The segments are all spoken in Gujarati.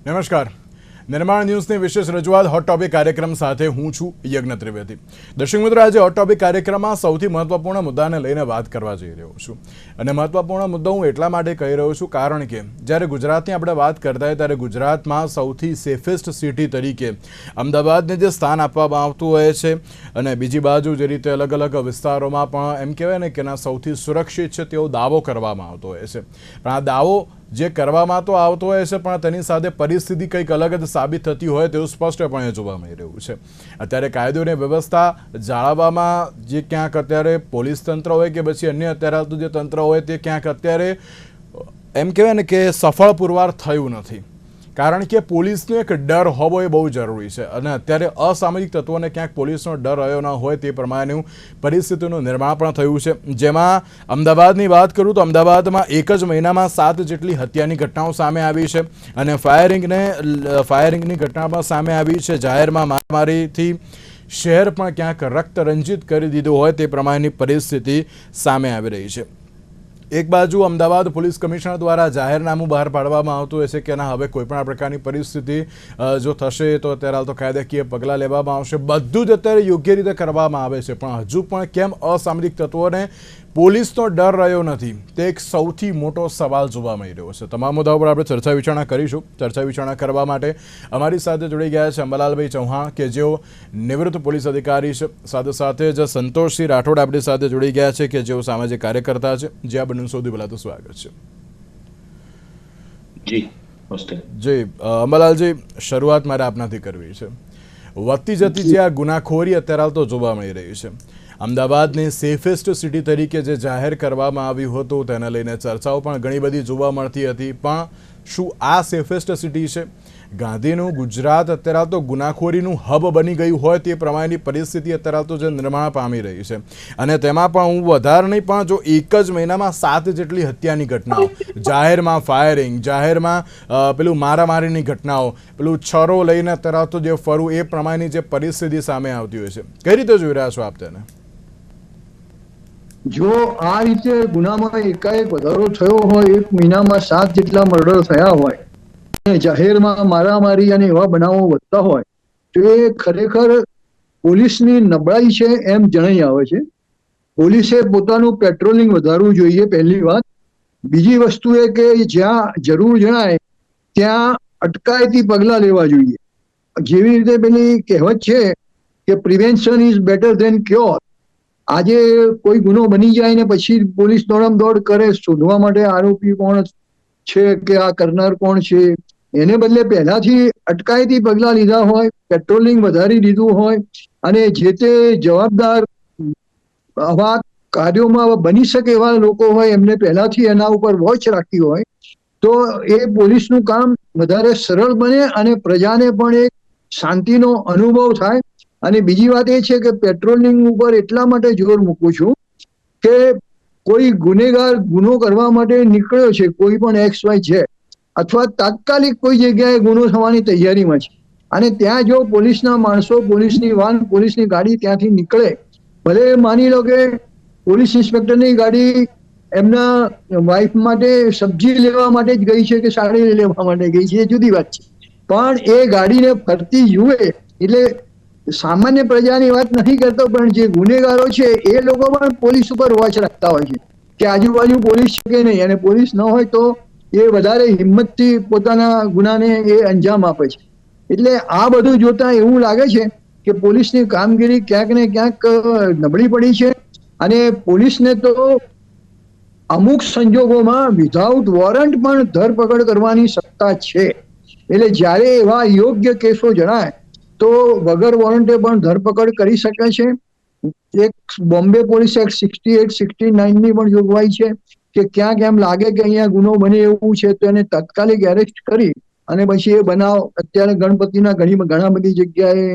નમસ્કાર. નિર્માણ ન્યૂઝની વિશેષ રજૂઆત હોટ ટોપિક કાર્યક્રમ સાથે હું છું યજ્ઞ ત્રિવેદી. દર્શક મિત્રો, આજે હોટ ટોપિક કાર્યક્રમમાં સૌથી મહત્વપૂર્ણ મુદ્દાને લઈને વાત કરવા જઈ રહ્યો છું. અને મહત્વપૂર્ણ મુદ્દો હું એટલા માટે કહી રહ્યો છું કારણ કે જ્યારે ગુજરાતની આપણે વાત કરતા હોય ત્યારે ગુજરાતમાં સૌથી સેફેસ્ટ સિટી તરીકે અમદાવાદને જે સ્થાન આપવામાં આવતું હોય છે અને બીજી બાજુ જે રીતે અલગ અલગ વિસ્તારોમાં પણ એમ કહેવાય ને કે સૌથી સુરક્ષિત છે તેવો દાવો કરવામાં આવતો હોય છે. પણ આ દાવો જે કરવામાં તો આવતો હોય છે પણ તેની સાથે પરિસ્થિતિ કંઈક અલગ જ સાબિત થતી હોય તેવું સ્પષ્ટપણે જોવા મળી રહ્યું છે. અત્યારે કાયદો અને વ્યવસ્થા જાળવવામાં જે ક્યાંક અત્યારે પોલીસ તંત્ર હોય કે પછી અન્ય અત્યારે જે તંત્ર હોય તે ક્યાંક અત્યારે એમ કહેવાય ને કે સફળ પુરવાર થયું નથી. કારણ કે પોલીસનો એક ડર હોવો એ બહુ જરૂરી છે અને અત્યારે અસામાજિક તત્વોને ક્યાંક પોલીસનો ડર રહ્યો ન હોય તે પ્રમાણેનું પરિસ્થિતિનું નિર્માણ પણ થયું છે. જેમાં અમદાવાદની વાત કરું તો અમદાવાદમાં એક જ મહિનામાં 7 જેટલી હત્યાની ઘટનાઓ સામે આવી છે અને ફાયરિંગની ઘટના પણ સામે આવી છે. જાહેરમાં મારામારીથી શહેર પણ ક્યાંક રક્તરંજિત કરી દીધું હોય તે પ્રમાણેની પરિસ્થિતિ સામે આવી રહી છે. એક બાજુ અમદાવાદ પોલીસ કમિશનર દ્વારા જાહેરનામું બહાર પાડવામાં આવતું હોય છે કે ના, હવે કોઈપણ આ પ્રકારની પરિસ્થિતિ જો થશે તો અત્યારે હાલ તો કાયદાકીય પગલાં લેવામાં આવશે. બધું જ અત્યારે યોગ્ય રીતે કરવામાં આવે છે પણ હજુ પણ કેમ અસામાજિક તત્વોને પોલીસનો ડર રહ્યો નથી તે એક સૌથી મોટો સવાલ જોવા મળી રહ્યો છે. તમામ મુદ્દાઓ પર આપણે ચર્ચા વિચારણા કરીશું. ચર્ચા વિચારણા કરવા માટે અમારી સાથે જોડી ગયા છે અંબાલાલભાઈ ચૌહાણ કે જેઓ નિવૃત્ત પોલીસ અધિકારી છે. સાથે સાથે જ સંતોષસિંહ રાઠોડ આપણી સાથે જોડી ગયા છે કે જેઓ સામાજિક કાર્યકર્તા છે. જે આ બંને સૌથી પહેલા તો સ્વાગત છે. જી અંબાલાલજી, શરૂઆત મારે આપનાથી કરવી છે. વધતી જતી જે આ ગુનાખોરી અત્યારે હાલ તો જોવા મળી રહી છે, અમદાવાદને સેફેસ્ટ સિટી તરીકે જે જાહેર કરવામાં આવ્યું હતું તેને લઈને ચર્ચાઓ પણ ઘણી બધી જોવા મળતી હતી. પણ શું આ સેફેસ્ટ સિટી છે? ગાંધીનું ગુજરાત અત્યારે હાલ તો ગુનાખોરીનું હબ બની ગયું હોય તે પ્રમાણેની પરિસ્થિતિ અત્યારે હાલ તો જે નિર્માણ પામી રહી છે અને તેમાં પણ હું વધારે નહીં પણ જો એક જ મહિનામાં 7 જેટલી હત્યાની ઘટનાઓ, જાહેરમાં ફાયરિંગ, જાહેરમાં પેલું મારામારીની ઘટનાઓ, પેલું છરો લઈને અત્યારે હાલ તો જે ફરવું એ પ્રમાણેની જે પરિસ્થિતિ સામે આવતી હોય છે, કઈ રીતે જોઈ રહ્યા છો આપ તેને? જો આ રીતે ગુનામાં એકાએક વધારો થયો હોય, એક મહિનામાં 7 જેટલા મર્ડર થયા હોય અને જાહેરમાં મારામારી અને એવા બનાવો વધતા હોય તો એ ખરેખર પોલીસની નબળાઈ છે એમ જણાઈ આવે છે. પોલીસે પોતાનું પેટ્રોલિંગ વધારવું જોઈએ, પહેલી વાત. બીજી વસ્તુ એ કે જ્યાં જરૂર જણાય ત્યાં અટકાયતી પગલાં લેવા જોઈએ. જેવી રીતે પેલી કહેવત છે કે prevention is better than cure. આજે કોઈ ગુનો બની જાય ને પછી પોલીસ દોડ કરે શોધવા માટે આરોપી કોણ છે કે આ કરનાર કોણ છે, એને બદલે પહેલાથી અટકાયતી પગલાં લીધા હોય, પેટ્રોલિંગ વધારી દીધું હોય અને જે તે જવાબદાર આવા કાર્યોમાં બની શકે એવા લોકો હોય એમને પહેલાથી એના ઉપર વોચ રાખી હોય તો એ પોલીસનું કામ વધારે સરળ બને અને પ્રજાને પણ એક શાંતિનો અનુભવ થાય. અને બીજી વાત એ છે કે પેટ્રોલિંગ ઉપર એટલા માટે જોર મૂકું છું કે કોઈ ગુનેગાર ગુનો કરવા માટે નીકળ્યો છે, કોઈ પણ XY છે અથવા તાત્કાલિક કોઈ જગ્યાએ ગુનો થવાની તૈયારીમાં છે અને ત્યાં જો પોલીસના માણસો, પોલીસની વાન, પોલીસની ગાડી ત્યાંથી નીકળે, ભલે માની લો કે પોલીસ ઇન્સ્પેક્ટરની ગાડી એમના વાઇફ માટે સબ્જી લેવા માટે જ ગઈ છે કે સાડી લેવા માટે ગઈ છે, એ જુદી વાત છે. પણ એ ગાડીને ફરતી જુએ એટલે સામાન્ય પ્રજાની વાત નથી કરતો પણ જે ગુનેગારો છે એ લોકો પણ પોલીસ ઉપર વોચ રાખતા હોય છે કે આજુબાજુ પોલીસ છે કે નહીં, અને પોલીસ ન હોય તો એ વધારે હિંમતથી પોતાના ગુનાને એ અંજામ આપે છે. એટલે આ બધું જોતા એવું લાગે છે કે પોલીસની કામગીરી ક્યાંક ને ક્યાંક નબળી પડી છે અને પોલીસને તો અમુક સંજોગોમાં વિધાઉટ વોરંટ પણ ધરપકડ કરવાની સત્તા છે. એટલે જ્યારે એવા યોગ્ય કેસો જણાય તો વગર વોરંટે પણ ધરપકડ કરી શકે છે. એક બોમ્બે પોલીસ એક્ટ 68-69 ની પણ જોગવાઈ છે કે ક્યાંક એમ લાગે કે અહીંયા ગુનો બને એવું છે તો એને તાત્કાલિક એરેસ્ટ કરી અને પછી એ બનાવ, અત્યારે ગણપતિના ઘણા બધી જગ્યાએ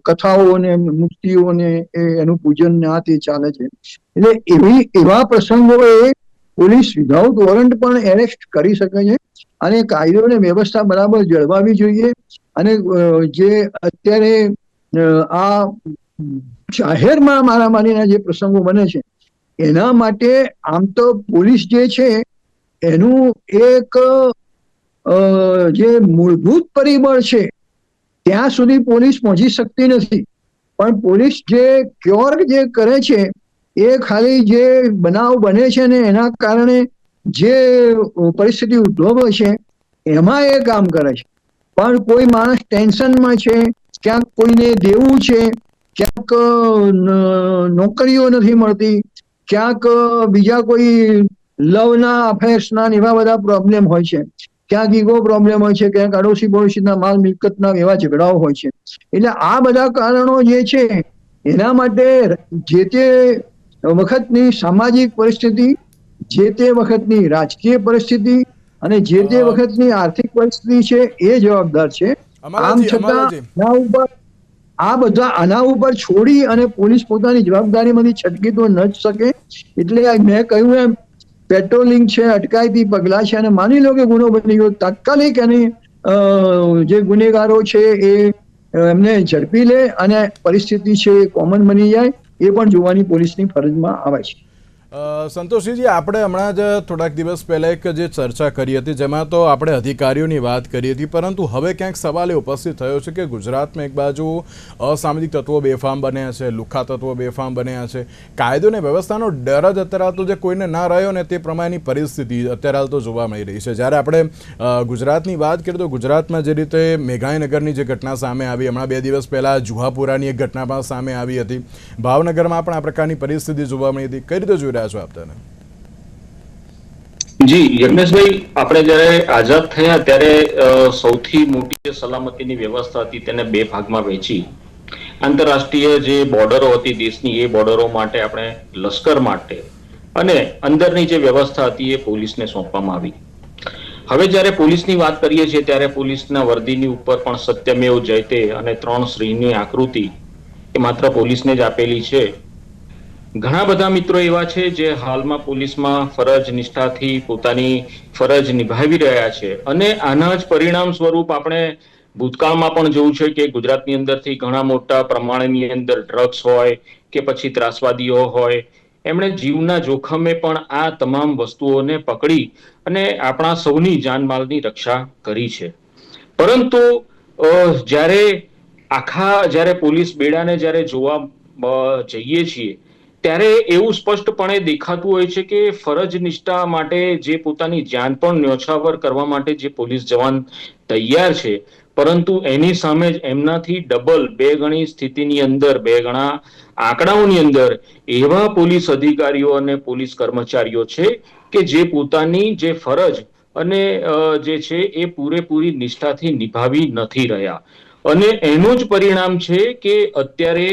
કથાઓ ને મૂર્તિઓ ને એનું પૂજન ને આ તે ચાલે છે. એટલે એવા પ્રસંગોએ પોલીસ વિધાઉટ વોરંટ પણ એરેસ્ટ કરી શકે છે અને કાયદો અને વ્યવસ્થા બરાબર જળવાવી જોઈએ. અને જે અત્યારે આ જાહેરમાં મારામારીના જે પ્રસંગો બને છે એના માટે આમ તો પોલીસ જે છે એનું એક જે મૂળભૂત પરિબળ છે ત્યાં સુધી પોલીસ પહોંચી શકતી નથી. પણ પોલીસ જે ક્યોર જે કરે છે એ ખાલી જે બનાવ બને છે ને એના કારણે જે પરિસ્થિતિ ઉદ્ભવે છે એમાં એ કામ કરે છે. પણ કોઈ માણસ ટેન્શનમાં છે, ક્યાંક કોઈને દેવું છે, ક્યાંક નોકરીઓ નથી મળતી, ક્યાંક બીજા કોઈ લવના અફેર્સના એવા બધા પ્રોબ્લેમ હોય છે, ક્યાંક ઈગો પ્રોબ્લેમ હોય છે, ક્યાંક અડોશી પડોશીના માલ મિલકતના એવા ઝઘડાઓ હોય છે. એટલે આ બધા કારણો જે છે એના માટે જે તે વખતની સામાજિક પરિસ્થિતિ, જે તે વખતની રાજકીય પરિસ્થિતિ અને જે તે વખતની આર્થિક પરિસ્થિતિ છે એ જવાબદાર છે. આમ છતાં આના ઉપર છોડી અને પોલીસ પોતાની જવાબદારીમાંથી છટકી તો ન જ શકે. એટલે મેં કહ્યું એમ પેટ્રોલિંગ છે, અટકાયતી પગલાં છે, અને માની લો કે ગુનો બની ગયો, તાત્કાલિક એની જે ગુનેગારો છે એ એમને ઝડપી લે અને પરિસ્થિતિ છે એ કોમન બની જાય, એ પણ જોવાની પોલીસની ફરજમાં આવે છે. સંતોષજી, આપણે હમણાં જ થોડાક દિવસ પહેલા એક જે ચર્ચા કરી હતી જેમાં તો આપણે અધિકારીઓની વાત કરી હતી, પરંતુ હવે ક્યાંક સવાલ એ ઉપસ્થિત થયો છે કે ગુજરાતમાં એક બાજુ અસામાજિક તત્વો બેફામ બન્યા છે, લુખ્ખા તત્વો બેફામ બન્યા છે, કાયદો અને વ્યવસ્થાનો ડર જ અત્યારે તો જે કોઈને ના રહ્યો ને તે પ્રમાણેની પરિસ્થિતિ અત્યારે તો જોવા મળી રહી છે. જ્યારે આપણે ગુજરાતની વાત કરીએ તો ગુજરાતમાં જે રીતે મેઘાણીનગરની જે ઘટના સામે આવી, હમણાં 2 દિવસ પહેલાં જુહાપુરાની એક ઘટના પણ સામે આવી હતી, ભાવનગરમાં પણ આ પ્રકારની પરિસ્થિતિ જોવા મળી હતી. કઈ રીતે જોઈ રહ્યા છો આપ તેને? જી યજ્ઞેશભાઈ, આપણે જયારે આઝાદ થયા ત્યારે સૌથી મોટી જે સલામતીની વ્યવસ્થા હતી તેને 2 ભાગમાં વહેંચી. આંતરરાષ્ટ્રીય જે બોર્ડરો હતી દેશની, એ બોર્ડરો માટે આપણે લશ્કર માટે અને અંદરની જે વ્યવસ્થા હતી એ પોલીસને સોંપવામાં આવી. હવે જ્યારે પોલીસની વાત કરીએ છીએ ત્યારે પોલીસના વર્દીની ઉપર પણ સત્યમેવ જયતે અને 3 શ્રીની આકૃતિ એ માત્ર પોલીસને જ આપેલી છે. ઘણા બધા મિત્રો એવા છે જે હાલમાં પોલીસમાં ફરજ નિષ્ઠાથી પોતાની ફરજ નિભાવી રહ્યા છે અને આના જ પરિણામ સ્વરૂપ આપણે ભૂતકાળમાં પણ જોયું છે કે ગુજરાતની અંદરથી ઘણા મોટા પ્રમાણની અંદર ડ્રગ્સ હોય કે પછી ત્રાસવાદીઓ હોય, એમણે જીવના જોખમે પણ આ તમામ વસ્તુઓને પકડી અને આપણા સૌની જાનમાલની રક્ષા કરી છે. પરંતુ જ્યારે પોલીસ બેડાને જ્યારે જોવા જઈએ છીએ ત્યારે એવું સ્પષ્ટપણે દેખાતું હોય છે કે ફરજ નિષ્ઠા માટે જે પોતાની જાન પણ ન્યોછાવર કરવા માટે જે પોલીસ જવાન તૈયાર છે, પરંતુ એની સામે જ એમનાથી ડબલ 2 ગણી સ્થિતિની અંદર, 2 ગણા આંકડાઓની અંદર એવા પોલીસ અધિકારીઓ અને પોલીસ કર્મચારીઓ છે કે જે પોતાની જે ફરજ અને જે છે એ પૂરેપૂરી નિષ્ઠાથી નિભાવી નથી રહ્યા. અને એનું જ પરિણામ છે કે અત્યારે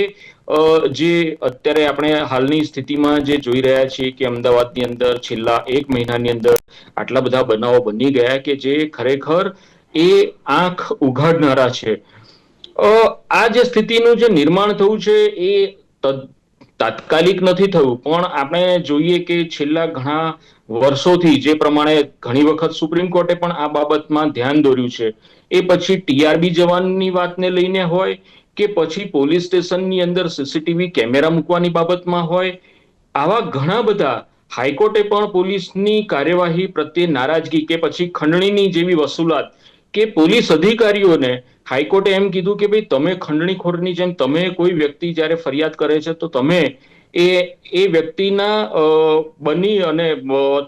આપણે હાલની સ્થિતિમાં જે જોઈ રહ્યા છીએ કે અમદાવાદની અંદર છેલ્લા 1 મહિનાની અંદર આટલા બધા બનાવો બની ગયા કે જે ખરેખર એ આંખ ઉઘાડનારા છે. આ જે સ્થિતિનું જે નિર્માણ થયું છે એ તાત્કાલિક નથી થયું, પણ આપણે જોઈએ કે છેલ્લા ઘણા વર્ષોથી જે પ્રમાણે ઘણી વખત સુપ્રીમ કોર્ટે પણ આ બાબતમાં ધ્યાન દોર્યું છે, એ પછી ટીઆરબી જવાનની વાતને લઈને હોય કે પછી પોલીસ સ્ટેશનની અંદર સીસીટીવી કેમેરા મૂકવાની બાબતમાં હોય, આવા ઘણા બધા હાઈકોર્ટે પણ પોલીસની કાર્યવાહી પ્રત્યે નારાજગી કે પછી ખંડણીની જેવી વસૂલાત કે પોલીસ અધિકારીઓને હાઈકોર્ટે એમ કીધું કે ભાઈ તમે ખંડણીખોરની જેમ તમે કોઈ વ્યક્તિ જ્યારે ફરિયાદ કરે છે તો તમે એ વ્યક્તિના બની અને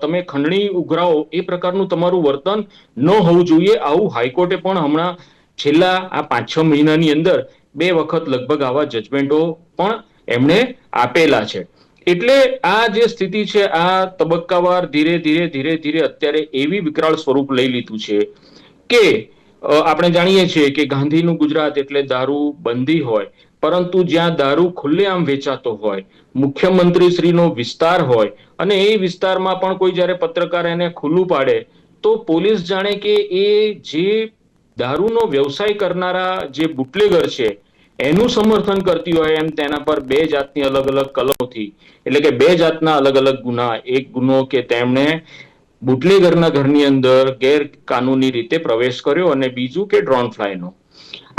તમે ખંડણી ઉઘરાવો એ પ્રકારનું તમારું વર્તન ન હોવું જોઈએ. આવું હાઈકોર્ટે પણ હમણાં છેલ્લા આ 5-6 મહિનાની અંદર 2 વખત લગભગ આવા જજમેન્ટો પણ એમણે આપેલા છે. એટલે આ જે સ્થિતિ છે આ તબક્કાવાર ધીરે ધીરે અત્યારે એવી વિકરાળ સ્વરૂપ લઈ લીધું છે કે આપણે જાણીએ છીએ કે ગાંધીનું ગુજરાત એટલે દારૂ બંધી હોય, પરંતુ જ્યાં દારૂ ખુલ્લેઆમ વેચાતો હોય, મુખ્યમંત્રી શ્રીનો વિસ્તાર હોય અને એ વિસ્તારમાં પણ કોઈ જ્યારે પત્રકાર એને ખુલ્લું પાડે તો પોલીસ જાણે કે એ જે દારૂનો વ્યવસાય કરનારા જે બુટલેગર છે એનું સમર્થન કરતી હોય એમ તેના પર 2 જાતની અલગ અલગ કલમોથી, એટલે કે 2 જાતના અલગ અલગ ગુના. એક ગુનો કે તેમણે બુટલેગરના ઘરની અંદર ગેરકાનૂની રીતે પ્રવેશ કર્યો અને બીજું કે ડ્રોન ફ્લાયનો.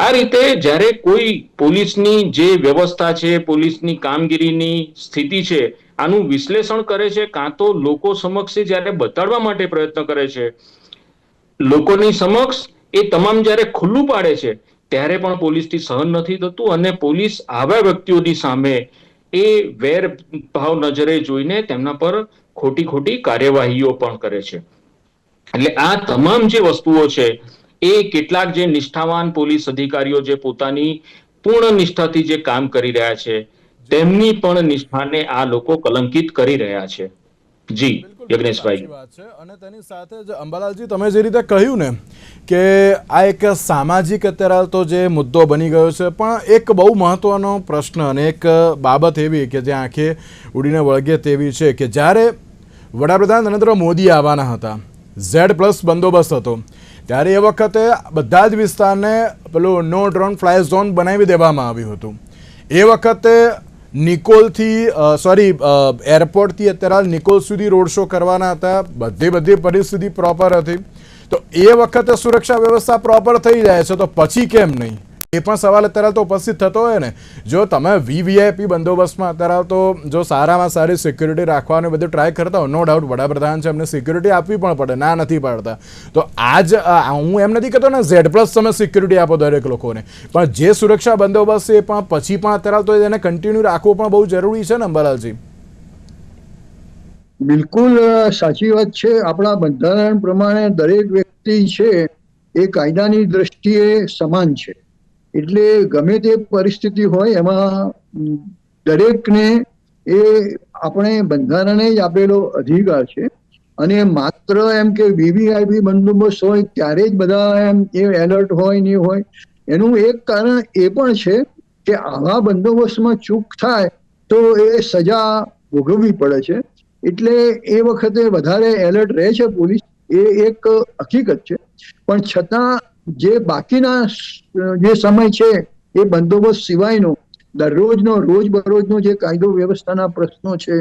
આ રીતે જ્યારે કોઈ પોલીસની જે વ્યવસ્થા છે, પોલીસની કામગીરીની સ્થિતિ છે, આનું વિશ્લેષણ કરે છે, કાં તો લોકો સમક્ષ જ્યારે બતાડવા માટે પ્રયત્ન કરે છે, લોકોની સમક્ષ એ તમામ જ્યારે ખુલ્લું પાડે છે ત્યારે પણ પોલીસથી સહન નથી થતું, અને પોલીસ આવા વ્યક્તિઓની સામે એ વેર ભાવ નજરે જોઈને તેમના પર ખોટી ખોટી કાર્યવાહીઓ પણ કરે છે. એટલે આ તમામ જે વસ્તુઓ છે એ કેટલાક જે નિષ્ઠાવાન પોલીસ અધિકારીઓ જે પોતાની પૂર્ણ નિષ્ઠાથી જે કામ કરી રહ્યા છે તેમની પણ નિષ્ઠાને આ લોકો કલંકિત કરી રહ્યા છે. જી યજ્ઞેશભાઈ. સાચી વાત છે. અને તેની સાથે જ અંબાલાલજી, તમે જે રીતે કહ્યું ને કે આ એક સામાજિક અત્યારે તો જે મુદ્દો બની ગયો છે, પણ એક બહુ મહત્વનો પ્રશ્ન અને એક બાબત એવી કે જે આંખે ઉડીને વળગે તેવી છે કે જ્યારે વડાપ્રધાન નરેન્દ્ર મોદી આવવાના હતા, Z+ બંદોબસ્ત હતો, ત્યારે એ વખતે બધા જ વિસ્તારને પેલું નો ડ્રોન ફ્લાય ઝોન બનાવી દેવામાં આવ્યું હતું. એ વખતે નિકોલથી એરપોર્ટથી અત્યારે નિકોલ સુધી રોડ શો કરવાના હતા. બધી પરિસ્થિતિ પ્રોપર હતી. તો એ વખતે સુરક્ષા વ્યવસ્થા પ્રોપર થઈ જાય છે તો પછી કેમ નહીં? એ પણ સવાલ અત્યારે તો ઉપસ્થિત થતો હોય ને. જો તમે VVIP બંદોબસ્તમાં અત્યારે તો જો સારામાં સારી સિક્યુરિટી રાખવાનું બધું ટ્રાય કરતા હો, નો ડાઉટ વડાપ્રધાન છે, એમને સિક્યુરિટી આપવી પણ પડે, ના નથી પાડતા. તો હું એમ નથી કહેતો ને Z+ તમે સિક્યુરિટી આપો દરેક લોકોને, પણ જે સુરક્ષા બંદોબસ્ત એ પણ પછી પણ અત્યારે તો એને કન્ટિન્યુ રાખવું પણ બહુ જરૂરી છે ને અંબાલાલજી. બિલકુલ સાચી વાત છે. આપણા બંધારણ પ્રમાણે દરેક વ્યક્તિ છે એ કાયદાની દ્રષ્ટિએ સમાન છે. એટલે ગમે તે પરિસ્થિતિ હોય એમાં દરેકને એ આપણે બંધારણે જ આપેલો અધિકાર છે. અને માત્ર એમ કે VVIP બંદોબસ્ત હોય ત્યારે જ બધા એમ એ એલર્ટ હોય નહીં હોય, એનું એક કારણ એ પણ છે કે આવા બંદોબસ્તમાં ચૂક થાય તો એ સજા ભોગવવી પડે છે. એટલે એ વખતે વધારે એલર્ટ રહે છે પોલીસ, એ એક હકીકત છે. પણ છતાં જે બાકીના જે સમય છે એ બંદોબસ્ત સિવાયનો દરરોજનો રોજબરોજનો જે કાયદો વ્યવસ્થાના પ્રશ્નો છે,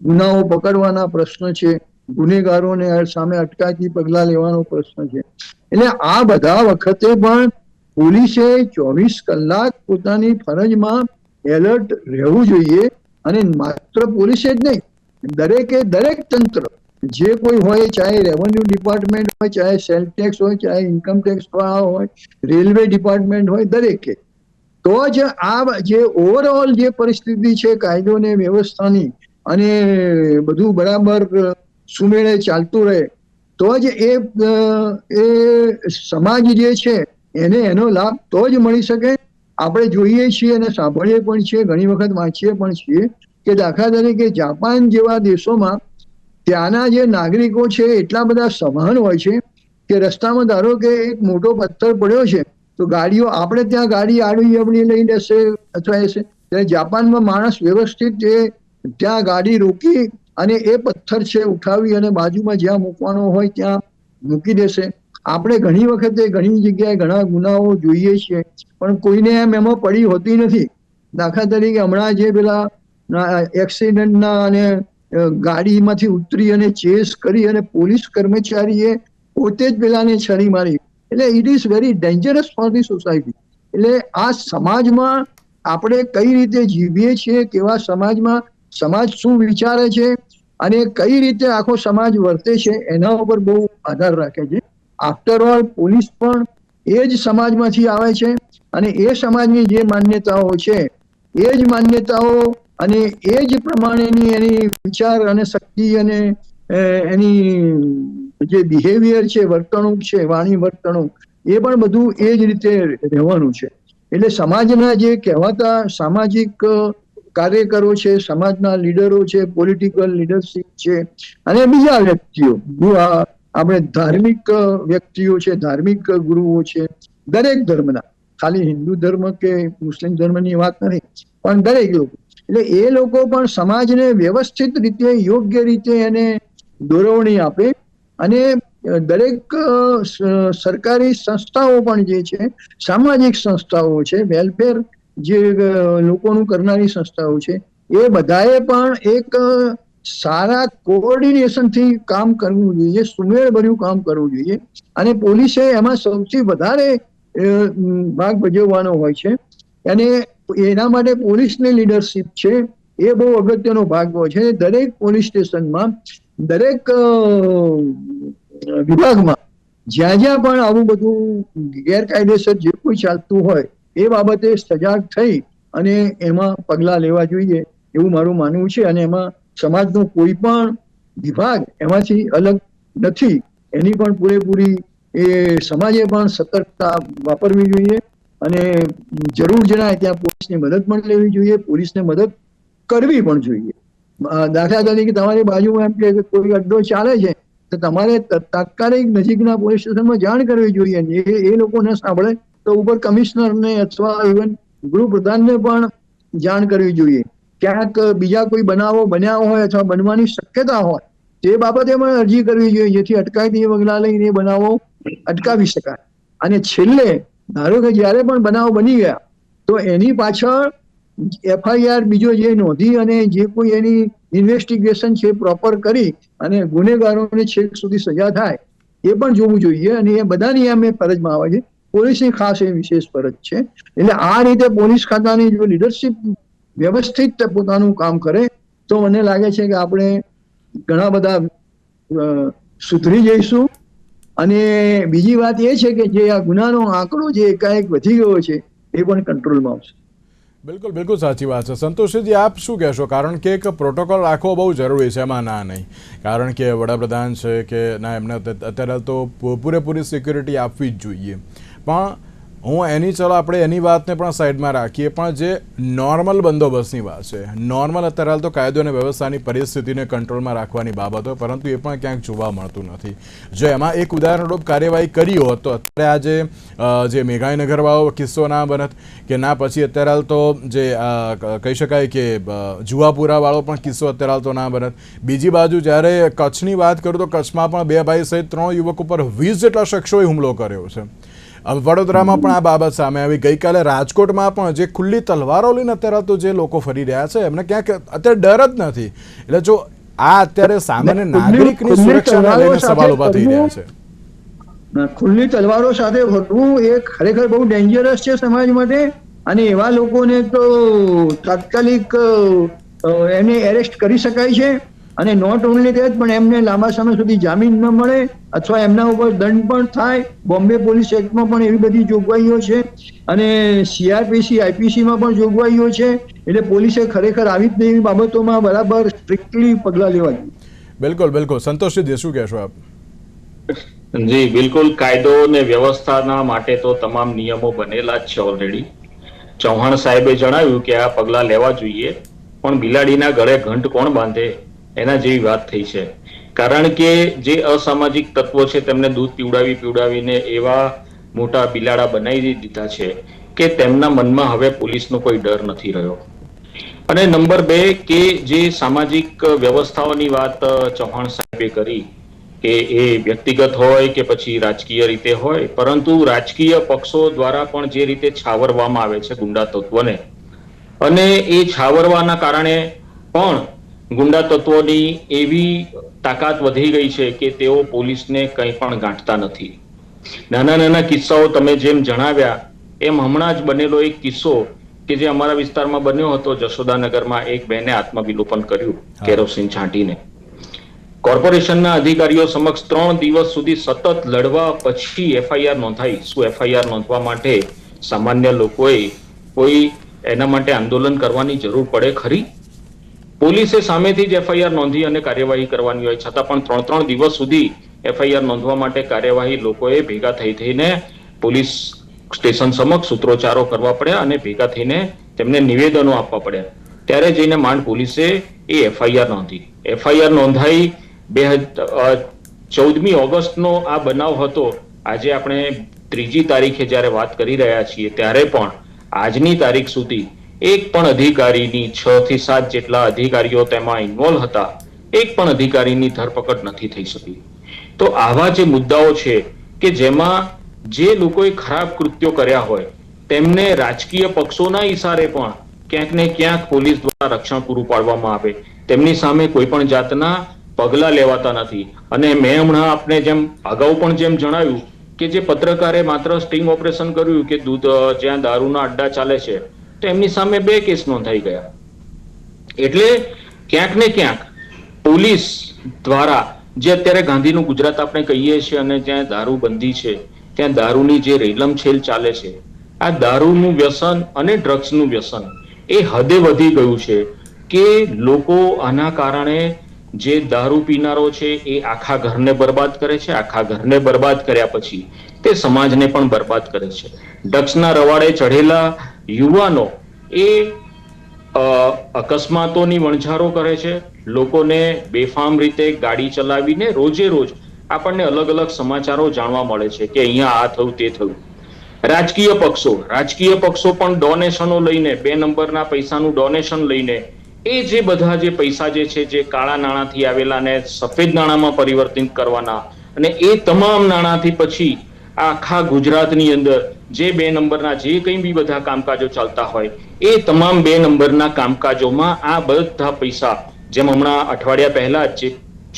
ગુનાઓ પકડવાના પ્રશ્ન છે, ગુનેગારોને સામે અટકાયતી પગલા લેવાનો પ્રશ્ન છે, એટલે આ બધા વખતે પણ પોલીસે 24 કલાક પોતાની ફરજમાં એલર્ટ રહેવું જોઈએ. અને માત્ર પોલીસે જ નહીં, દરેક તંત્ર જે કોઈ હોય, ચાહે રેવન્યુ ડિપાર્ટમેન્ટ હોય, ચાહે સેલ ટેક્સ હોય, ચાહે ઇન્કમ ટેક્સ વાળા હોય, રેલવે ડિપાર્ટમેન્ટ હોય, દરેકે તો જ આ જે ઓવરઓલ જે પરિસ્થિતિ છે કાયદો ને વ્યવસ્થાની, અને બધું બરાબર સુમેળે ચાલતું રહે તો જ એ સમાજ જે છે એને એનો લાભ તો જ મળી શકે. આપણે જોઈએ છીએ અને સાંભળીએ પણ છીએ, ઘણી વખત વાંચીએ પણ છીએ કે દાખલા તરીકે જાપાન જેવા દેશોમાં ત્યાંના જે નાગરિકો છે એટલા બધા સભાન હોય છે કે રસ્તામાં ધારો કે એક મોટો પથ્થર પડ્યો છે તો ગાડીઓ, આપણે ત્યાં ગાડી આડી અવળી લઈ લેશે અથવા એ છે, ત્યારે જાપાનમાં માણસ વ્યવસ્થિત ત્યાં ગાડી રોકી અને એ પથ્થર છે ઉઠાવી અને બાજુમાં જ્યાં મૂકવાનો હોય ત્યાં મૂકી દેશે. આપણે ઘણી વખતે ઘણી જગ્યાએ ઘણા ગુનાઓ જોઈએ છીએ પણ કોઈને એમાં પડી હોતી નથી. દાખલા તરીકે હમણાં જે પેલા એક્સિડન્ટના અને ગાડીમાંથી ઉતરી અને ચેસ કરી અને પોલીસ કર્મચારીએ પોતે જ પેલાને છરી મારી. એટલે it is very dangerous for the society. એટલે આ સમાજમાં આપણે કઈ રીતે જીવીએ છીએ, કેવા સમાજમાં સમાજ શું વિચારે છે અને કઈ રીતે આખો સમાજ વર્તે છે એના ઉપર બહુ આધાર રાખે છે. આફ્ટર ઓલ પોલીસ પણ એ જ સમાજમાંથી આવે છે અને એ સમાજની જે માન્યતાઓ છે એ જ માન્યતાઓ અને એ જ પ્રમાણેની એની વિચાર અને શક્તિ અને એની જે બિહેવિયર છે, વર્તણૂક છે, વાણી વર્તણૂક, એ પણ બધું એ જ રીતે રહેવાનું છે. એટલે સમાજના જે કહેવાતા સામાજિક કાર્યકરો છે, સમાજના લીડરો છે, પોલિટિકલ લીડરશીપ છે અને બીજા વ્યક્તિઓ, આપણે ધાર્મિક વ્યક્તિઓ છે, ધાર્મિક ગુરુઓ છે, દરેક ધર્મના, ખાલી હિન્દુ ધર્મ કે મુસ્લિમ ધર્મની વાત નથી પણ દરેક લોકો, એટલે એ લોકો પણ સમાજને વ્યવસ્થિત રીતે, યોગ્ય રીતે એને દોરવણી આપે. અને દરેક સરકારી સંસ્થાઓ પણ જે છે, સામાજિક સંસ્થાઓ છે, વેલફેર જે લોકોનું કરનારી સંસ્થાઓ છે, એ બધાએ પણ એક સારા કોઓર્ડિનેશનથી કામ કરવું જોઈએ, સુમેળભર્યું કામ કરવું જોઈએ. અને પોલીસે એમાં સૌથી વધારે ભાગ ભજવવાનો હોય છે અને એના માટે પોલીસની લીડરશીપ છે એ બહુ અગત્યનો ભાગ હોય છે. દરેક પોલીસ સ્ટેશનમાં, દરેક વિભાગમાં જ્યાં જ્યાં પણ આવું બધું ગેરકાયદેસર જે કોઈ ચાલતું હોય એ બાબતે સજાગ થઈ અને એમાં પગલાં લેવા જોઈએ એવું મારું માનવું છે. અને એમાં સમાજનો કોઈ પણ વિભાગ એમાંથી અલગ નથી. એની પણ પૂરેપૂરી એ સમાજે પણ સતર્કતા વાપરવી જોઈએ અને જરૂર જણાય ત્યાં પોલીસની મદદ પણ લેવી જોઈએ, પોલીસને મદદ કરવી પણ જોઈએ. દાખલા તરીકે તમારી બાજુમાં એમ કે કોઈ અડ્ડો ચાલે છે તો તમારે તાત્કાલિક નજીકના પોલીસ સ્ટેશનમાં જાણ કરવી જોઈએ. એ લોકો ન સાંભળે તો ઉપર કમિશનરને અથવા ઇવન ગૃહ પ્રધાનને પણ જાણ કરવી જોઈએ. ક્યાંક બીજા કોઈ બનાવો બન્યા હોય અથવા બનવાની શક્યતા હોય તે બાબતે પણ અરજી કરવી જોઈએ, જેથી અટકાયતી પગલાં લઈને એ બનાવો અટકાવી શકાય. અને છેલ્લે ધારો કે જ્યારે પણ બનાવ બની ગયા તો એની પાછળ FIR બીજો જે નોંધી અને જે કોઈ એની ઇન્વેસ્ટિગેશન છે પ્રોપર કરી અને ગુનેગારોને છેક સુધી સજા થાય એ પણ જોવું જોઈએ. અને એ બધાની અમે ફરજમાં આવે છે. પોલીસની ખાસ એ વિશેષ ફરજ છે. એટલે આ રીતે પોલીસ ખાતાની જો લીડરશિપ વ્યવસ્થિત પોતાનું કામ કરે તો મને લાગે છે કે આપણે ઘણા બધા સુધરી જઈશું. અને બીજી વાત એ છે કે જે આ ગુનાનો આંકડો જે એકાએક વધી ગયો છે એ પણ કંટ્રોલમાં આવશે. બિલકુલ બિલકુલ સાચી વાત છે. સંતોષજી, આપ શું કહેશો? કારણ કે એક પ્રોટોકોલ રાખવો બહુ જરૂરી છે, એમાં ના નહીં. કારણ કે વડાપ્રધાન છે કે ના, એમને અત્યારે તો પૂરેપૂરી સિક્યુરિટી આપવી જ જોઈએ. પણ હું એની ચલો આપણે એની વાતને પણ સાઈડમાં રાખીએ, પણ જે નોર્મલ બંદોબસ્તની વાત છે, નોર્મલ અત્યારે હાલ તો કાયદો અને વ્યવસ્થાની પરિસ્થિતિને કંટ્રોલમાં રાખવાની બાબત હોય, પરંતુ એ પણ ક્યાંક જોવા મળતું નથી. જો એમાં એક ઉદાહરણરૂપ કાર્યવાહી કરી હોત તો અત્યારે આજે જે મેઘાણીનગરવાળો કિસ્સો ના બનત, કે ના પછી અત્યારે હાલ તો જે કહી શકાય કે જુવાપુરાવાળો પણ કિસ્સો અત્યારે હાલ તો ના બનત. બીજી બાજુ જ્યારે કચ્છની વાત કરું તો કચ્છમાં પણ 2 ભાઈ સહિત 3 યુવકો પર 20 જેટલા શખ્સોએ હુમલો કર્યો છે. વડોદરામાં પણ આ બાબત સામે આવી. ગઈકાલે રાજકોટમાં પણ જે ખુલ્લી તલવારો લઈને અત્યારે તો જે લોકો ફરી રહ્યા છે એમને ક્યાંક અત્યારે ડર જ નથી. એટલે જો આ અત્યારે સામાન્ય નાગરિકની સુરક્ષાને લઈને સવાલ ઉભા થઈ રહ્યા છે. ખુલ્લી તલવારો સાથે ફરવું એ ખરેખર બહુ ડેન્જરસ છે સમાજ માટે. અને એવા લોકોને તો તાત્કાલિક એને એરેસ્ટ કરી શકાય છે. અને નોટ ઓનલી દેટ, પણ એમને લાંબા સમય સુધી જામીન ન મળે અથવા એમના ઉપર દંડ પણ થાય. બોમ્બે પોલીસ એક્ટમાં પણ એવી બધી જોગવાઈઓ છે અને CRPC IPCમાં પણ જોગવાઈઓ છે. એટલે પોલીસે ખરેખર આવી જ એવી બાબતોમાં બરાબર સ્ટ્રિક્ટલી પગલાં લેવા જોઈએ. બિલકુલ બિલકુલ. સંતોષજી, શું કહેશો આપ? જી બિલકુલ. કાયદો અને વ્યવસ્થાના માટે તો તમામ નિયમો બનેલા જ છે ઓલરેડી. ચૌહાણ સાહેબે જણાવ્યું કે આ પગલાં લેવા જોઈએ, પણ બિલાડીના ગળે ઘંટ કોણ બાંધે એના જેવી વાત થઈ છે. કારણ કે જે અસામાજિક તત્વો છે તેમને દૂધ પીવડાવીને એવા મોટા બિલાડા બનાવી દીધા છે કે તેમના મનમાં હવે પોલીસનો કોઈ ડર નથી રહ્યો. અને નંબર 2 કે જે સામાજિક વ્યવસ્થાઓની વાત ચૌહાણ સાહેબે કરી કે એ વ્યક્તિગત હોય કે પછી રાજકીય રીતે હોય, પરંતુ રાજકીય પક્ષો દ્વારા પણ જે રીતે છાવરવામાં આવે છે ગુંડા તત્વોને, અને એ છાવરવાના કારણે પણ ગુંડા તત્વોની એવી તાકાત વધી ગઈ છે કે તેઓ પોલીસને કંઈ પણ ગાંઠતા નથી. નાના નાના કિસ્સાઓ તમે જેમ જણાવ્યા એમ હમણાં જ બનેલો એક કિસ્સો કે જે અમારા વિસ્તારમાં બન્યો હતો, જશોદાનગરમાં એક બહેને આત્મવિલોપન કર્યું કેરોસીન છાંટીને. કોર્પોરેશનના અધિકારીઓ સમક્ષ 3 દિવસ સુધી સતત લડવા પછી FIR નોંધાઈ. શું FIR નોંધવા માટે સામાન્ય લોકોએ કોઈ એના માટે આંદોલન કરવાની જરૂર પડે ખરી? પોલીસે સામેથી જ FIR નોંધી અને કાર્યવાહી કરવાની હોય, છતાં પણ 3 દિવસ સુધી FIR નોંધવા માટે કાર્યવાહી લોકોએ ભેગા થઈને પોલીસ સ્ટેશન સમક્ષ સૂત્રોચ્ચારો કરવા પડ્યા અને ભેગા થઈને તેમને નિવેદનો આપવા પડ્યા. ત્યારે જઈને માંડ પોલીસે એ FIR નોંધી. FIR નોંધાઈ 14મી ઓગસ્ટનો આ બનાવ હતો. આજે આપણે 3જી તારીખે જ્યારે વાત કરી રહ્યા છીએ ત્યારે પણ આજની તારીખ સુધી એક પણ અધિકારીની 6 થી 7 જેટલા અધિકારીઓ તેમાં ઇન્વોલ્વ હતા, એક પણ અધિકારીની ધરપકડ નથી થઈ શકી. તો આવા જે મુદ્દાઓ છે કે જેમાં જે લોકોએ ખરાબ કૃત્યો કર્યા હોય તેમને રાજકીય પક્ષોના ઇશારે પણ ક્યાંક ને ક્યાંક પોલીસ દ્વારા રક્ષણ પૂરું પાડવામાં આવે, તેમની સામે કોઈ પણ જાતના પગલાં લેવાતા નથી. અને મેં હમણાં આપને જેમ અગાઉ પણ જેમ જણાવ્યું કે જે પત્રકારે માત્ર સ્ટિંગ ઓપરેશન કર્યું કે જ્યાં દારૂના અડ્ડા ચાલે છે, તો એમની સામે 2 કેસ નોંધાઈ ગયા. એટલે ક્યાંક ને ક્યાંક પોલીસ દ્વારા જે અત્યારે ગાંધીનું ગુજરાત આપણે કહીએ છીએ અને જ્યાં દારૂબંધી છે, ત્યાં દારૂની જે રેલમછેલ ચાલે છે, આ દારૂનું વ્યસન અને ડ્રગ્સનું વ્યસન એ હદે વધી ગયું છે કે લોકો આના કારણે જે દારૂ પીનારો છે એ આખા ઘરને બરબાદ કરે છે, આખા ઘરને બરબાદ કર્યા પછી તે સમાજને પણ બરબાદ કરે છે. ડ્રગ્સના રવાડે ચઢેલા યુવાનો એ અકસ્માતોની વણઝારો કરે છે, લોકોને બેફામ રીતે ગાડી ચલાવીને રોજે રોજ આપણને અલગ અલગ સમાચારો જાણવા મળે છે કે અહીંયા આ થયું તે થયું. રાજકીય પક્ષો પણ ડોનેશનો લઈને, 2 નંબરના પૈસાનું ડોનેશન લઈને એ જે બધા જે પૈસા જે છે, જે કાળા નાણાંથી આવેલા ને સફેદ નાણાંમાં પરિવર્તિત કરવાના, અને એ તમામ નાણાંથી પછી આખા ગુજરાતની અંદર જે 2 નંબરના જે કંઈ બી બધા કામકાજો ચાલતા હોય એ તમામ 2 નંબરના કામકાજોમાં આ બધા પૈસા, જેમ હમણાં અઠવાડિયા પહેલા જ જે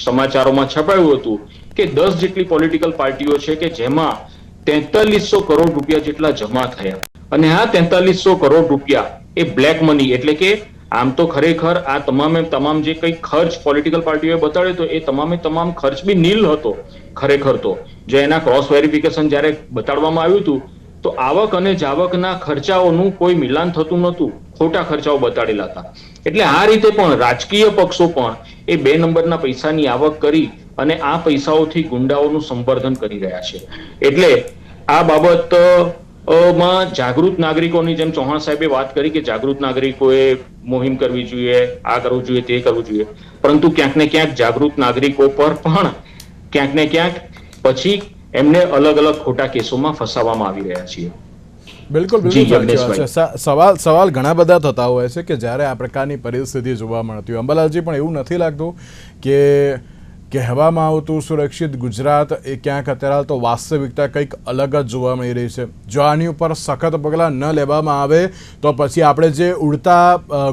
સમાચારોમાં છપાયું હતું કે 10 જેટલી પોલિટિકલ પાર્ટીઓ છે કે જેમાં 4300 કરોડ રૂપિયા જેટલા જમા થયા, અને આ 4300 કરોડ રૂપિયા એ બ્લેક મની, એટલે કે આમ તો ખરેખર આ તમામ જે કંઈ ખર્ચ પોલિટિકલ પાર્ટીઓએ બતાડ્યો તો એ તમામ ખર્ચ બી નીલ હતો. ખરેખર તો જો એના ક્રોસ વેરિફિકેશન જ્યારે બતાડવામાં આવ્યું હતું તો આવક અને જાવકના ખર્ચાઓનું કોઈ મિલાન થતું નહોતું, ખોટા ખર્ચાઓ બતાડેલા હતા. એટલે આ રીતે પણ રાજકીય પક્ષો પણ એ 2 નંબરના પૈસાની આવક કરી અને આ પૈસાઓથી ગુંડાઓનું સંવર્ધન કરી રહ્યા છે. એટલે આ બાબત માં જાગૃત નાગરિકોની, જેમ ચૌહાણ સાહેબે વાત કરી કે જાગૃત નાગરિકોએ મુહિમ કરવી જોઈએ, આ કરવું જોઈએ, તે કરવું જોઈએ, પરંતુ ક્યાંક ને ક્યાંક જાગૃત નાગરિકો પર પણ ક્યાંક ને ક્યાંક પછી એમને અલગ અલગ ખોટા કેસોમાં ફસાવવામાં આવી રહ્યા છે. બિલકુલ સવાલ ઘણા બધા થતા હોય છે કે જ્યારે આ પ્રકારની પરિસ્થિતિ જોવા મળતી હોય. અંબાલાલજી, પણ એવું નથી લાગતું કે કહેવામાં આવતું સુરક્ષિત ગુજરાત એ ક્યાંક અત્યારે તો વાસ્તવિકતા કંઈક અલગ જ જોવા મળી રહી છે? જો આની ઉપર સખત પગલાં ન લેવામાં આવે તો પછી આપણે જે ઉડતા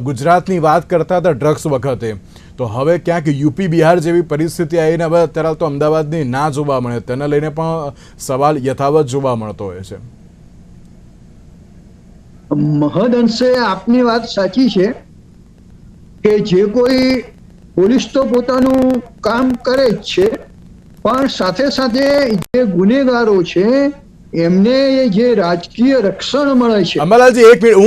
ગુજરાતની વાત કરતા હતા ડ્રગ્સ વખતે, તો હવે ક્યાંક યુપી બિહાર જેવી પરિસ્થિતિ આવીને હવે અત્યારે તો અમદાવાદની ના જોવા મળે, તેને લઈને પણ સવાલ યથાવત જોવા મળતો હોય છે. મહદ અંશે આપની વાત સાચી છે કે જે કોઈ પોલીસ તો પોતાનું કામ કરે જ છે, પણ સાથે સાથે જે ગુનેગારો છે એમને જે રાજકીય રક્ષણ મળે છે. અંબાલાલજી, એક મિનિટ,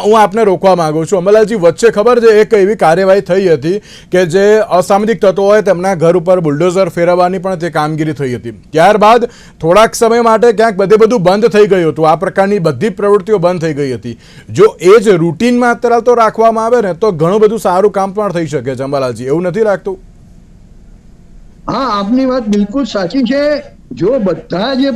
હું આપને રોકવા માંગુ છું. અંબાલાલજી, વચ્ચે ખબર છે એક એવી કાર્યવાહી થઈ હતી કે જે અસામાજિક તત્વો હોય તેમના ઘર ઉપર બુલડોઝર ફેરવવાની પણ તે કામગીરી થઈ હતી. ત્યારબાદ થોડાક સમય માટે ક્યાંક બધું બંધ થઈ ગયું હતું, આ પ્રકારની બધી પ્રવૃત્તિઓ બંધ થઈ ગઈ હતી. જો એ જ રૂટીનમાં અત્યારે તો રાખવામાં આવે ને તો ઘણું બધું સારું કામ પણ થઈ શકે છે. અંબાલાલજી, એવું નથી લાગતું? હા, આપની વાત બિલકુલ સાચી છે. જો બધા જે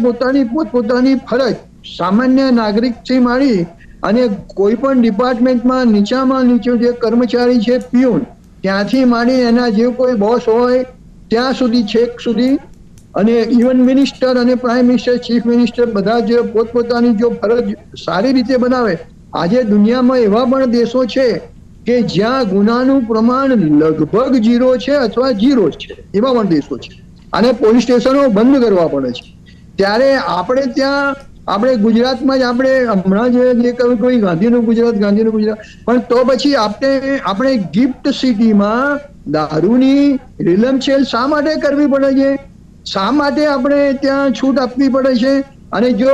પોતપોતાની ફરજ, સામાન્ય નાગરિકથી માંડી અને કોઈ પણ ડિપાર્ટમેન્ટમાં નીચામાં નીચો જે કર્મચારી છે, પિયુન, ત્યાંથી માંડી એના જે કોઈ બોસ હોય ત્યાં સુધી, છેક સુધી, અને ઇવન મિનિસ્ટર અને પ્રાઇમ મિનિસ્ટર, ચીફ મિનિસ્ટર, બધા જે પોતપોતાની જો ફરજ સારી રીતે બનાવે. આજે દુનિયામાં એવા પણ દેશો છે કે જ્યાં ગુનાનું પ્રમાણ લગભગ 0 છે અથવા 0 છે, એવા પણ દેશો છે, અને પોલીસ સ્ટેશનો બંધ કરવા પડે છે. ત્યારે આપણે ગુજરાતમાં જ હમણાં જે કહ્યું કોઈ ગાંધીનું ગુજરાત, પણ તો પછી આપણે ગિફ્ટ સિટીમાં દારૂની રીલમછેલ શા માટે કરવી પડે છે? શા માટે આપણે ત્યાં છૂટ આપવી પડે છે? અને જો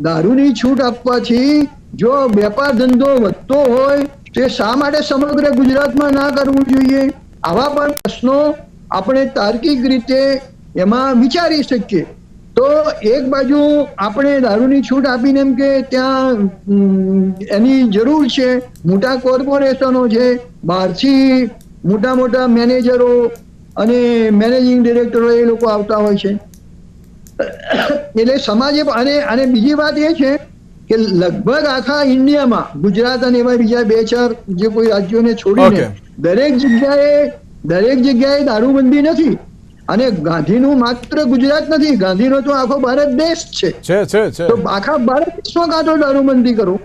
દારૂની છૂટ આપવાથી જો વેપાર ધંધો વધતો હોય તો શા માટે સમગ્ર ગુજરાતમાં ના કરવું જોઈએ? આવા પણ પ્રશ્નો આપણે તાર્કિક રીતે એમાં વિચારી શકીએ. તો એક બાજુ આપણે દારૂની છૂટ આપીને એમ કે ત્યાં એની જરૂર છે, મોટા કોર્પોરેશનો છે, બહારથી મોટા મેનેજરો અને મેનેજિંગ ડિરેક્ટરો એ લોકો આવતા હોય છે. એટલે સમાજે, અને બીજી વાત એ છે કે લગભગ આખા ઇન્ડિયામાં ગુજરાત અને એવા બીજા 2-4 જે કોઈ રાજ્યોને છોડીને દરેક જગ્યાએ દારૂબંધી નથી. અને ગાંધીનું માત્ર ગુજરાત નથી, ગાંધીનો તો આખો ભારત દેશ છે. તો આખા ભારત દેશમાં કાં તો દારૂબંધી કરો.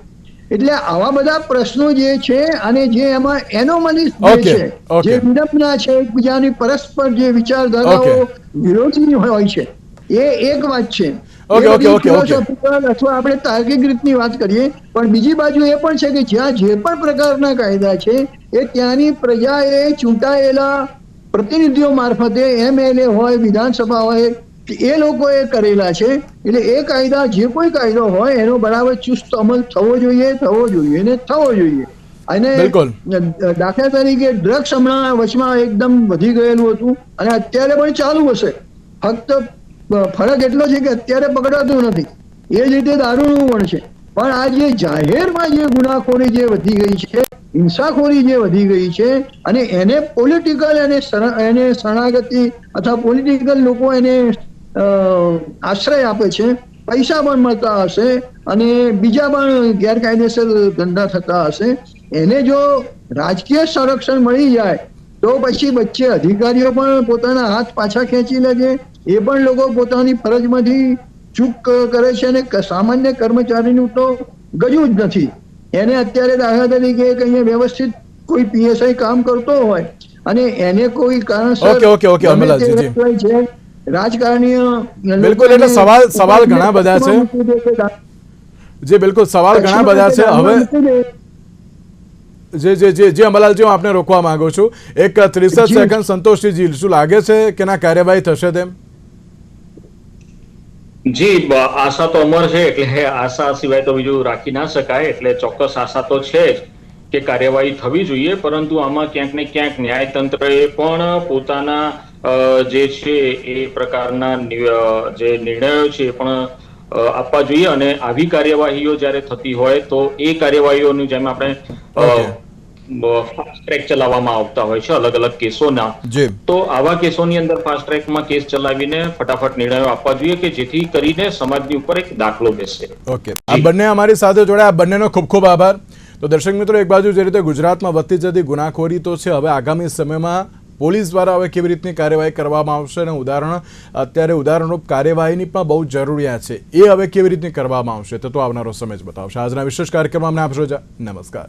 એટલે આવા બધા પ્રશ્નો જે છે અને જે એમાં એનોમલીસ જે છે, જે વિડંબના છે, એકબીજાની પરસ્પર જે વિચારધારાઓ વિરોધી હોય છે, એ એક વાત છે. અથવા આપણે તાર્કિક રીતની વાત કરીએ, પણ બીજી બાજુ એ પણ છે કે જ્યાં જે પણ પ્રકારના કાયદા છે એ ત્યાંની પ્રજાએ ચૂંટાયેલા પ્રતિનિધિઓ મારફતે MLA હોય, વિધાનસભા હોય, એ લોકોએ કરેલા છે. એટલે એ કાયદા, જે કોઈ કાયદો હોય એનો બરાબર ચુસ્ત અમલ થવો જોઈએ ને થવો જોઈએ. અને બિલકુલ. દાખલા તરીકે ડ્રગ્સ હમણાં વચમાં એકદમ વધી ગયેલું હતું અને અત્યારે પણ ચાલુ હશે. ફક્ત ફરક એટલો છે કે અત્યારે પકડાતું નથી. એ જ રીતે દારૂનું પણ છે. પણ આ જે જાહેરમાં જે ગુનાખોરી જે વધી ગઈ છે, હિંસાખોરી જે વધી ગઈ છે, અને એને પોલિટિકલ એને શરણાગતિ અથવા પોલિટિકલ લોકો એને આશ્રય આપે છે, પૈસા પણ મળતા હશે અને બીજા પણ ગેરકાયદેસર ધંધા થતા હશે. એને જો રાજકીય સંરક્ષણ મળી જાય તો પછી વચ્ચે અધિકારીઓ પણ પોતાના હાથ પાછા ખેંચી લે છે. એ પણ લોકો પોતાની ફરજમાંથી ચૂક કરે છે અને સામાન્ય કર્મચારીનું તો ગજું જ નથી. એને અત્યારે દાખલા તરીકે અહીંયા વ્યવસ્થિત કોઈ PSI કામ કરતો હોય અને એને કોઈ કારણસર ઓકે અમરલાલજી છે રાજકારણીય, બિલકુલ. એટલે સવાલ ઘણા બધા છે. જી બિલકુલ, સવાલ ઘણા બધા છે. હવે જે અમરલાલજી, હું આપને રોકવા માંગુ છું. એક 63 સેકન્ડ. સંતોષજી, શું લાગે છે કે ના કાર્યવાહી થશે તેમ? જી, આશા તો અમર છે, એટલે આશા સિવાય તો બીજું રાખી ના શકાય. એટલે ચોક્કસ આશા તો છે જ કે કાર્યવાહી થવી જોઈએ, પરંતુ આમાં ક્યાંક ને ક્યાંક ન્યાયતંત્રએ પણ પોતાના જે છે એ પ્રકારના જે નિર્ણયો છે એ પણ આપવા જોઈએ. અને આવી કાર્યવાહીઓ જ્યારે થતી હોય તો એ કાર્યવાહીઓની જેમ આપણે ફાસ્ટ ટ્રેક ચલાવવામાં આવતા હોય છે અલગ અલગ કેસોના, તો આવા કેસોની અંદર ફાસ્ટ ટ્રેકમાં કેસ ચલાવીને ફટાફટ નિર્ણયો આપવા જોઈએ કે જેથી કરીને સમાજની ઉપર એક દાખલો બેસે. ઓકે, આ બંને અમારી સાથે જોડાયા, આ બંનેનો ખૂબ ખૂબ આભાર. તો દર્શક મિત્રો, એક બાજુ જે રીતે ગુજરાતમાં વધતી જતી ગુનાખોરી તો છે, હવે આગામી સમયમાં પોલીસ દ્વારા હવે કેવી રીતની કાર્યવાહી કરવામાં આવશે અને ઉદાહરણરૂપ કાર્યવાહીની પણ બહુ જરૂરિયાત છે, એ હવે કેવી રીતની કરવામાં આવશે તો આવનારો સમય જ બતાવશે. આજના વિશેષ કાર્યક્રમમાં અમને આપશો. નમસ્કાર.